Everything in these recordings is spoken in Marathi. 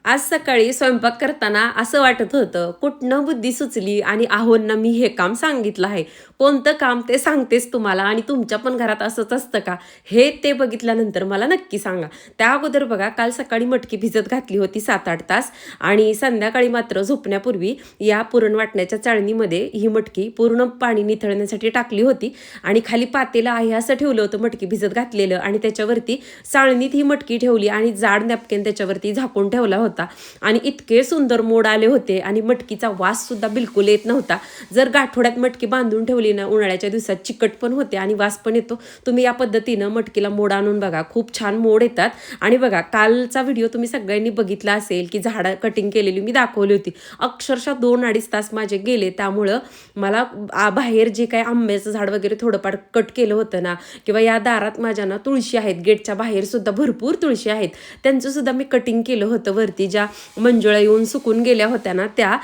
आज सकाळी स्वयंपाक करताना असं वाटत होतं, कुठनं बुद्धी सुचली आणि आहोंना मी हे काम सांगितलं आहे. कोणतं काम ते सांगतेच तुम्हाला आणि तुमच्या पण घरात असंच असतं का? हे ते बघितल्यानंतर मला नक्की सांगा. त्या अगोदर बघा, काल सकाळी मटकी भिजत घातली होती 7-8 तास आणि संध्याकाळी मात्र झोपण्यापूर्वी या पुरण वाटण्याच्या चाळणीमध्ये ही मटकी पूर्ण पाणी निथळण्यासाठी टाकली होती आणि खाली पातेलं आहे असं ठेवलं होतं मटकी भिजत घातलेलं आणि त्याच्यावरती चाळणीत ही मटकी ठेवली आणि जाड नॅपकिन त्याच्यावरती झाकून ठेवला होता. आणि इतके सुंदर मोड आले होते आणि मटकीचा वास सुद्धा बिलकुल येत नव्हता. जर गाठोड्यात मटकी बांधून ठेवली ना, उन्हाळ्याच्या दिवसात चिकट पण होते आणि वास पण येतो. तुम्ही या पद्धतीनं मटकीला मोड आणून बघा, खूप छान मोड येतात. आणि बघा, कालचा व्हिडिओ तुम्ही सगळ्यांनी बघितला असेल की झाडं कटिंग केलेली मी दाखवली होती. अक्षरशः 2-2.5 तास माझे गेले. त्यामुळं मला बाहेर जे काही आंब्याचं झाड वगैरे थोडंफार कट केलं होतं ना, किंवा या दारात माझ्या ना तुळशी आहेत, गेटच्या बाहेर सुद्धा भरपूर तुळशी आहेत, त्यांचं सुद्धा मी कटिंग केलं होतं. वरती ज्या मंजुळा येऊन सुकून गेल्या होत्या ना त्या,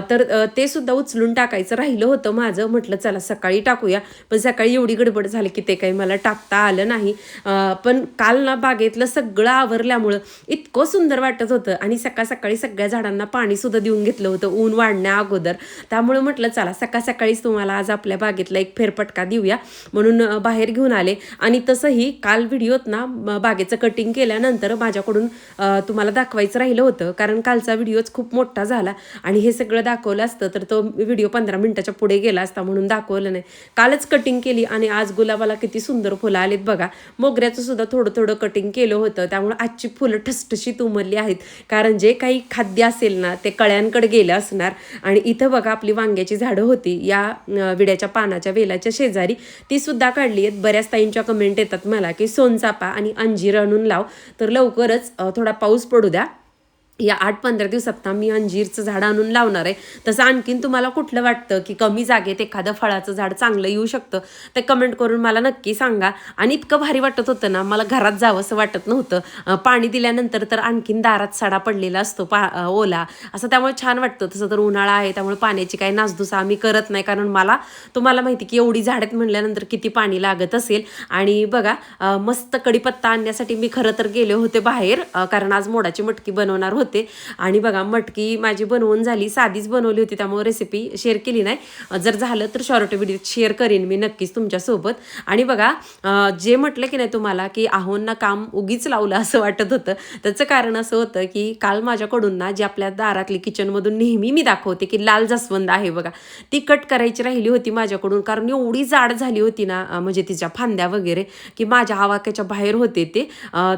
तर ते सुद्धा उचलून टाकायचं राहिलं होतं माझं. म्हटलं चला सकाळी टाकूया, पण सकाळी एवढी गडबड झाली की ते काही मला टाकता आलं नाही. पण काल ना बागेतलं सगळं आवरल्यामुळं इतकं सुंदर वाटत होतं आणि सकाळी सगळ्या झाडांना पाणी सुद्धा देऊन घेतलं होतं ऊन वाढण्या अगोदर. त्यामुळे म्हटलं चला सकाळीच तुम्हाला आज आपल्या बागेतला एक फेरफटका देऊया म्हणून बाहेर घेऊन आले. आणि तसंही काल व्हिडिओत ना बागेचं कटिंग केल्यानंतर माझ्याकडून तुम्हाला दाखवायचं राहिलं होतं, कारण कालचा व्हिडिओच खूप मोठा झाला आणि हे सगळं दाखवलं असतं तर तो व्हिडिओ 15 मिनिटाच्या पुढे गेला असता, म्हणून दाखवलं नाही. कालच कटिंग केली आणि आज गुलाबाला किती सुंदर फुलं आलीत बघा. मोगऱ्याचं सुद्धा थोडं कटिंग केलं होतं, त्यामुळे आजची फुलं ठसठशीत उमरली आहेत, कारण जे काही खाद्य असेल ना ते कळ्यांकडे गेलं असणार. आणि इथं बघा, आपली वांग्याची झाडं होती या विड्याच्या पानाच्या वेलाच्या शेजारी, ती सुद्धा काढली आहेत. बऱ्याच ताईंच्या कमेंट येतात मला की सोनचाफा आणि अंजीर आणून लाव, तर लवकरच थोडा पाऊस पडू द्या, या 8-15 दिवसात ना मी अंजीरचं झाड आणून लावणार आहे. तसं आणखीन तुम्हाला कुठलं वाटतं की कमी जागेत एखादं फळाचं झाड चांगलं येऊ शकतं, ते कमेंट करून मला नक्की सांगा. आणि इतकं भारी वाटत होतं ना, मला घरात जावं असं वाटत नव्हतं. पाणी दिल्यानंतर तर आणखीन दारात सडा पडलेला असतो ओला असं, त्यामुळे छान वाटतं. तसं तर उन्हाळा आहे त्यामुळे पाण्याची काही नासधूस आम्ही करत नाही, कारण मला तुम्हाला माहिती की एवढी झाडेत म्हणल्यानंतर किती पाणी लागत असेल. आणि बघा, मस्त कढीपत्ता आणण्यासाठी मी खरं तर गेले होते बाहेर, कारण आज मोडाची मटकी बनवणार होते. आणि बघा, मटकी माझी बनवून झाली, साधीच बनवली होती त्यामुळे रेसिपी शेअर केली नाही. जर झालं तर शॉर्ट व्हिडिओ शेअर करीन मी नक्कीच तुमच्यासोबत. आणि बघा, जे म्हटलं की नाही तुम्हाला की आहोंना काम उगीच लावलं असं वाटत होतं, त्याचं कारण असं होतं की काल माझ्याकडून ना, जी आपल्या दारातली किचनमधून नेहमी मी दाखवते की लाल जास्वंद आहे बघा, ती कट करायची राहिली होती माझ्याकडून, कारण एवढी जाड झाली होती ना, म्हणजे तिच्या फांद्या वगैरे की माझ्या आवाक्याच्या बाहेर होते ते.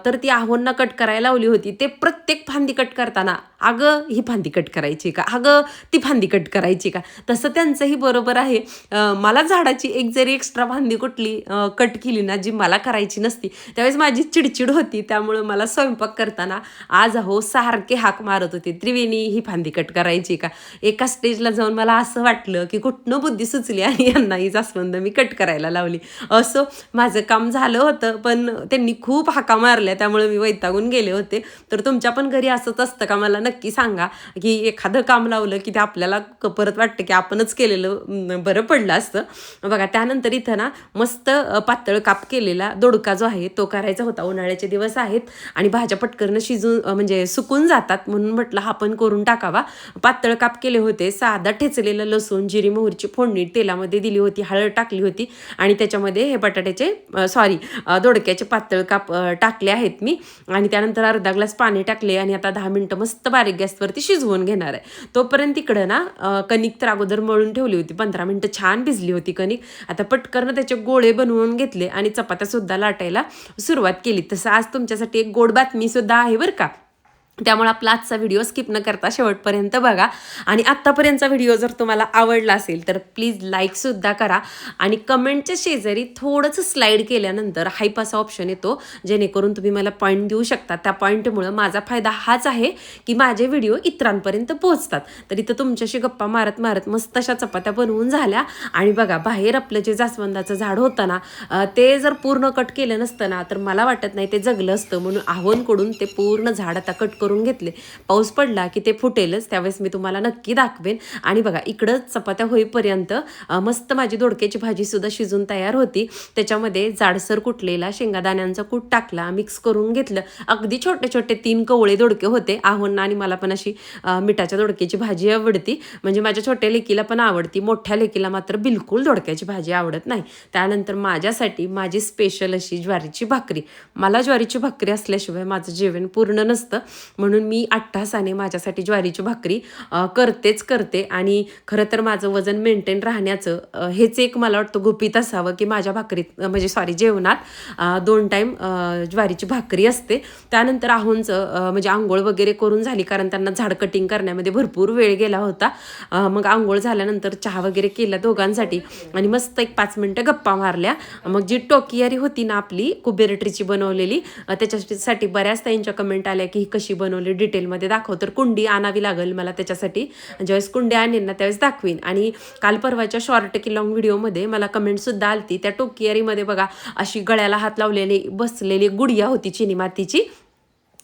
तर ती आहोंना कट करायला लावली होती. ते प्रत्येक फांदी कट करताना, अगं ही फांदी कट करायची का, अगं ती फांदी कट करायची का, तसं त्यांचंही बरोबर आहे. मला झाडाची एक जरी एक्स्ट्रा फांदी कुठली कट केली ना, जी मला करायची नसती, त्यावेळेस माझी चिडचिड होती. त्यामुळं मला स्वयंपाक करताना आज सारखे हाक मारत होते, त्रिवेणी ही फांदी कट करायची का. एका स्टेजला जाऊन मला असं वाटलं की कुठनं बुद्धी सुचली आणि यांना ही जास्वंद मी कट करायला लावली. असं माझं काम झालं होतं, पण त्यांनी खूप हाका मारल्या त्यामुळे मी वैतागून गेले होते. तर तुमच्या पण घरी असंच असतं का, मला नक्की सांगा. की एखादं काम लावलं की ते आपल्याला परत वाटतं की आपणच केलेलं बरं पडलं असतं. बघा, त्यानंतर इथं ना मस्त पातळ काप केलेला दोडका जो आहे तो करायचा होता. उन्हाळ्याचे दिवस आहेत आणि भाज्या पटकन शिजून म्हणजे सुकून जातात, म्हणून म्हटलं हा पण करून टाकावा. पातळ काप केले होते. साधा ठेचलेलं लसूण, जिरी मोहरीची फोडणी तेलामध्ये दिली होती, हळद टाकली होती आणि त्याच्यामध्ये हे बटाट्याचे दोडक्याचे पातळ काप टाकले आहेत मी. आणि त्यानंतर अर्धा ग्लास पाणी टाकले आणि आता 10 मिनिटं मस्त बारीक गॅसवरती शिजवून घेणार आहे. तोपर्यंत इकडं ना कणिक तर अगोदर मळून ठेवली होती, 15 मिनिटं छान भिजली होती कणिक. आता पटकन त्याचे गोळे बनवून घेतले आणि चपात्या सुद्धा लाटायला सुरुवात केली. तसं आज तुमच्यासाठी एक गोड बातमी सुद्धा आहे बरं का, त्यामुळे आपला आजचा व्हिडिओ स्किप न करता शेवटपर्यंत बघा. आणि आत्तापर्यंतचा व्हिडिओ जर तुम्हाला आवडला असेल तर प्लीज लाईकसुद्धा करा आणि कमेंटच्या शेजारी थोडंसं स्लाईड केल्यानंतर हाईप असा ऑप्शन येतो, जेणेकरून तुम्ही मला पॉईंट देऊ शकता. त्या पॉईंटमुळं माझा फायदा हाच आहे की माझे व्हिडिओ इतरांपर्यंत पोहोचतात. तर इथं तुमच्याशी गप्पा मारत मारत मस्त अशा चपात्या बनवून झाल्या. आणि बघा, बाहेर आपलं जे जास्वंदाचं झाड होतं ना, ते जर पूर्ण कट केलं नसतं ना तर मला वाटत नाही ते जगलं असतं, म्हणून आहोंकडून ते पूर्ण झाड आता कट करून घेतले. पाऊस पडला की ते फुटेलच, त्यावेळेस मी तुम्हाला नक्की दाखवेन. आणि बघा इकडं चपात्या होईपर्यंत मस्त माझी दोडक्याची भाजीसुद्धा शिजून तयार होती. त्याच्यामध्ये जाडसर कुटलेला शेंगादाण्यांचा कूट टाकला, मिक्स करून घेतलं. अगदी छोटे छोटे 3 कवळे दोडके होते. आहोंना आणि मला पण अशी मिठाच्या दोडक्याची भाजी आवडती, म्हणजे माझ्या छोट्या लेकीला पण आवडती, मोठ्या लेकीला मात्र बिलकुल दोडक्याची भाजी आवडत नाही. त्यानंतर माझ्यासाठी माझी स्पेशल अशी ज्वारीची भाकरी. मला ज्वारीची भाकरी असल्याशिवाय माझं जेवण पूर्ण नसतं, म्हणून मी अट्टासाने माझ्यासाठी ज्वारीची भाकरी करते. आणि खरं तर माझं वजन मेंटेन राहण्याचं हेच एक मला वाटतं गुपित असावं की माझ्या भाकरीत म्हणजे जेवणात 2 टाईम ज्वारीची भाकरी असते. त्यानंतर आहोंचं म्हणजे आंघोळ वगैरे करून झाली, कारण त्यांना झाड कटिंग करण्यामध्ये भरपूर वेळ गेला होता. मग आंघोळ झाल्यानंतर चहा वगैरे केला दोघांसाठी आणि मस्त एक 5 मिनटं गप्पा मारल्या. मग जी टोकियारी होती ना आपली कुबेर ट्रीची बनवलेली, त्याच्यासाठी बऱ्याच ताईंच्या कमेंट आल्या की ही कशी बनवली डिटेलमध्ये दाखव. तर कुंडी आणावी लागेल मला त्याच्यासाठी, ज्यावेळेस कुंडी आणेन ना त्यावेळेस दाखवीन. आणि काल परवाच्या शॉर्ट की लॉंग व्हिडिओमध्ये मला कमेंटसुद्धा आलती. त्या टोकियारीमध्ये बघा अशी गळ्याला हात लावलेली बसलेली गुडिया होती चिनी मातीची.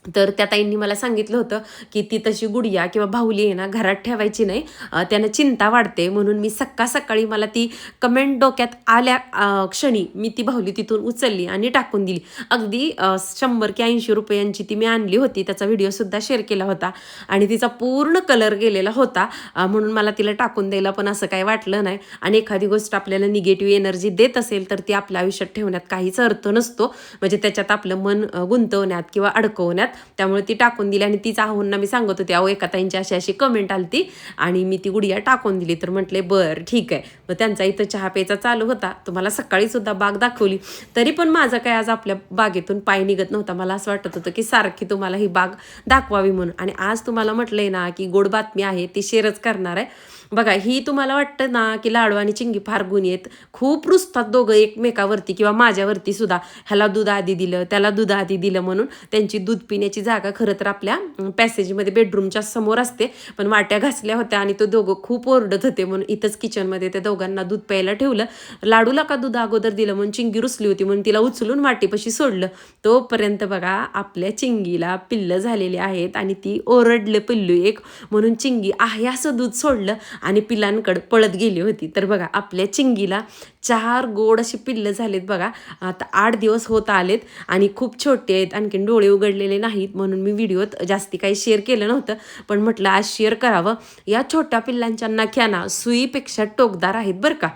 तर त्या ताईंनी मला सांगितलं होतं की ती तशी गुडिया किंवा बाहुली आहे ना घरात ठेवायची नाही, त्यानं चिंता वाढते. म्हणून मी सकाळी मला ती कमेंट डोक्यात आल्या क्षणी मी ती बाहुली तिथून उचलली आणि टाकून दिली. अगदी 100 की 80 रुपयांची ती मी आणली होती. त्याचा व्हिडिओसुद्धा शेअर केला होता आणि तिचा पूर्ण कलर गेलेला होता, म्हणून मला तिला टाकून द्यायला पण असं काही वाटलं नाही. आणि एखादी गोष्ट आपल्याला निगेटिव्ह एनर्जी देत असेल तर ती आपल्या आयुष्यात ठेवण्यात काहीच अर्थ नसतो, म्हणजे त्याच्यात आपलं मन गुंतवण्यात किंवा अडकवण्यात. त्यामुळे ती टाकून दिली. आणि तीच आहोंना मी सांगत होते, अहो एका ताईंची अशी कमेंट आलती आणि मी ती गुडिया टाकून दिली. तर म्हटले बरं ठीक आहे. मग त्यांचा इथं चहा प्यायचा चालू होता. तुम्हाला सकाळी सुद्धा बाग दाखवली, तरी पण माझं काय आज आपल्या बागेतून पाय निघत नव्हता. मला असं वाटत होतं की सारखी तुम्हाला ही बाग दाखवावी म्हणून. आणि आज तुम्हाला म्हटलंय ना की गोड बातमी आहे, ती शेअरच करणार आहे. बघा ही तुम्हाला वाटतं ना की लाडू आणि चिंगी फार गुणी आहेत, खूप रुसतात दोघं एकमेकावरती किंवा माझ्यावरती सुद्धा. ह्याला दूध आधी दिलं, त्याला दूध आधी दिलं म्हणून. त्यांची दूध पिण्याची जागा खरं तर आपल्या पॅसेजमध्ये बेडरूमच्या समोर असते, पण वाट्या घासल्या होत्या आणि तो दोघं खूप ओरडत होते, म्हणून इथंच किचनमध्ये त्या दोघांना दूध प्यायला ठेवलं. लाडूला का दूध अगोदर दिलं म्हणून चिंगी रुसली होती, म्हणून तिला उचलून वाटीपाशी सोडलं. तोपर्यंत बघा आपल्या चिंगीला पिल्लं झालेली आहेत आणि ती ओरडलं पिल्लू एक, म्हणून चिंगी आहे असं दूध सोडलं आणि पिलांकडे पळत गेली होती. तर बघा आपल्या चिंगीला 4 गोड अशी पिल्लं झालेत बघा. आता 8 दिवस होत आलेत आणि खूप छोटे आहेत, आणखीन डोळे उघडलेले नाहीत, म्हणून मी व्हिडिओत जास्ती काही शेअर केलं नव्हतं, पण म्हटलं आज शेअर करावं. या छोट्या पिल्लांच्या नख्याना सुईपेक्षा टोकदार आहेत बरं का.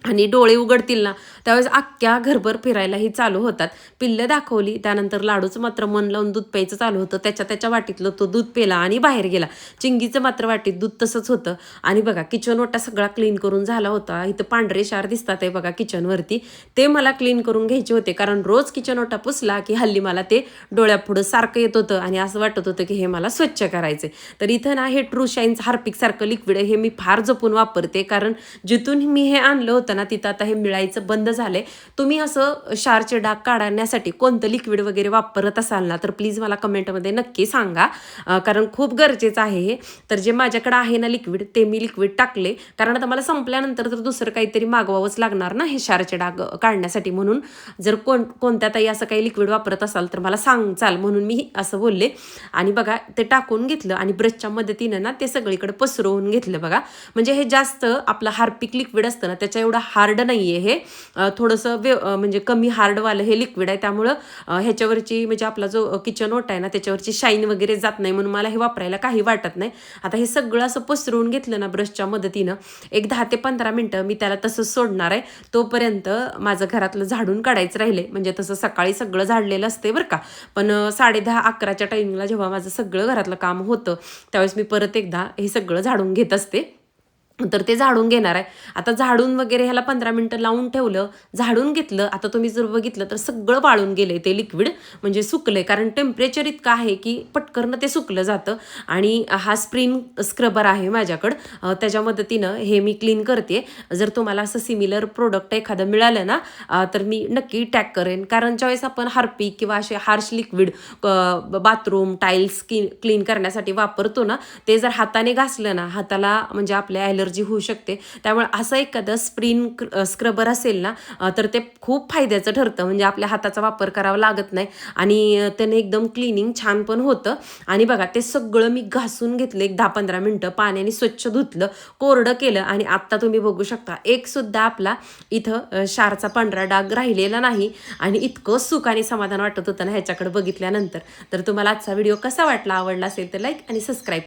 आणि डोळे उघडतील ना त्यावेळेस अख्ख्या घरभर फिरायलाही चालू होतात. पिल्लं दाखवली, त्यानंतर लाडूचं मात्र मन लावून दूध प्यायचं चालू होतं. त्याच्या वाटीतलं तो दूध पेला आणि बाहेर गेला. चिंगीचं मात्र वाटीत दूध तसंच होतं. आणि बघा किचन ओटा सगळा क्लीन करून झाला होता. इथं पांढरे शार दिसतात आहे बघा किचनवरती, ते मला क्लीन करून घ्यायचे होते, कारण रोज किचन ओटा पुसला की हल्ली मला ते डोळ्यापुढं सारखं येत होतं आणि असं वाटत होतं की हे मला स्वच्छ करायचे. तर इथं ना हे ट्रू शाईन्स हार्पिक सारखं लिक्विड आहे, हे मी फार जपून वापरते, कारण जिथून मी हे आणलं होतं ना तिथं आता हे मिळायचं बंद झालंय. तुम्ही असं शारचे डाग काढण्यासाठी कोणतं लिक्विड वगैरे वापरत असाल ना तर प्लीज मला कमेंटमध्ये नक्की सांगा, कारण खूप गरजेचं आहे हे. तर जे माझ्याकडे आहे ना लिक्विड, ते मी लिक्विड टाकले, कारण आता मला संपल्यानंतर तर दुसरं काहीतरी मागवावंच लागणार ना हे शारचे डाग काढण्यासाठी. म्हणून जर कोणत्या ताई असं काही लिक्विड वापरत असाल तर मला सांगचाल, म्हणून मी असं बोलले. आणि बघा ते टाकून घेतलं आणि ब्रशच्या मदतीनं ना ते सगळीकडे पसरवून घेतलं बघा. म्हणजे हे जास्त आपलं हार्पिक लिक्विड असतं ना त्याच्या एवढा हार्ड नाही आहे हे, थोडंसं म्हणजे कमी हार्डवालं हे लिक्विड आहे. त्यामुळं ह्याच्यावरची म्हणजे आपला जो किचन ओटा आहे ना त्याच्यावरची शाईन वगैरे जात नाही, म्हणून मला हे वापरायला काही वाटत नाही. आता हे सगळं असं पसरवून घेतलं ना ब्रशच्या मदतीनं, एक 10 ते 15 मिनटं मी त्याला तसंच सोडणार आहे. तोपर्यंत माझं घरातलं झाडून काढायचं राहिले, म्हणजे तसं सकाळी सगळं झाडलेलं असते बरं का, पण 10:30-11च्या टायमिंगला जेव्हा माझं सगळं घरातलं काम होतं त्यावेळेस मी परत एकदा हे सगळं झाडून घेत असते. तर ते झाडून घेणार आहे. आता झाडून वगैरे ह्याला 15 मिनटं लावून ठेवलं, झाडून घेतलं. आता तुम्ही जर बघितलं तर सगळं वाळून गेलंय ते लिक्विड, म्हणजे सुकलंय, कारण टेम्परेचर इतकं आहे की पटकन ते सुकलं जातं. आणि हा स्प्रिंग स्क्रबर आहे माझ्याकडं, त्याच्या मदतीनं हे मी क्लीन करते. जर तुम्हाला असं सिमिलर प्रोडक्ट एखादं मिळालं ना तर मी नक्की टॅग करेन, कारण ज्यावेळेस आपण हार्पिक किंवा असे harsh liquid bathroom tiles clean करण्यासाठी वापरतो ना, ते जर हाताने घासलं ना, हाताला म्हणजे आपल्या ॲलर्जी एनर्जी होऊ शकते. त्यामुळे असं एखादं स्क्रबर असेल ना तर ते खूप फायद्याचं ठरतं. म्हणजे आपल्या हाताचा वापर करावा लागत नाही आणि त्याने एकदम क्लिनिंग छान पण होतं. आणि बघा ते सगळं मी घासून घेतलं, एक 10-15 मिनटं पाण्याने स्वच्छ धुतलं, कोरडं केलं आणि आत्ता तुम्ही बघू शकता एक सुद्धा आपला इथं क्षारचा पांढरा डाग राहिलेला नाही. आणि इतकं सुख आणि समाधान वाटत होतं ना ह्याच्याकडे बघितल्यानंतर. तर तुम्हाला आजचा व्हिडिओ कसा वाटला, आवडला असेल तर लाईक आणि सबस्क्राईब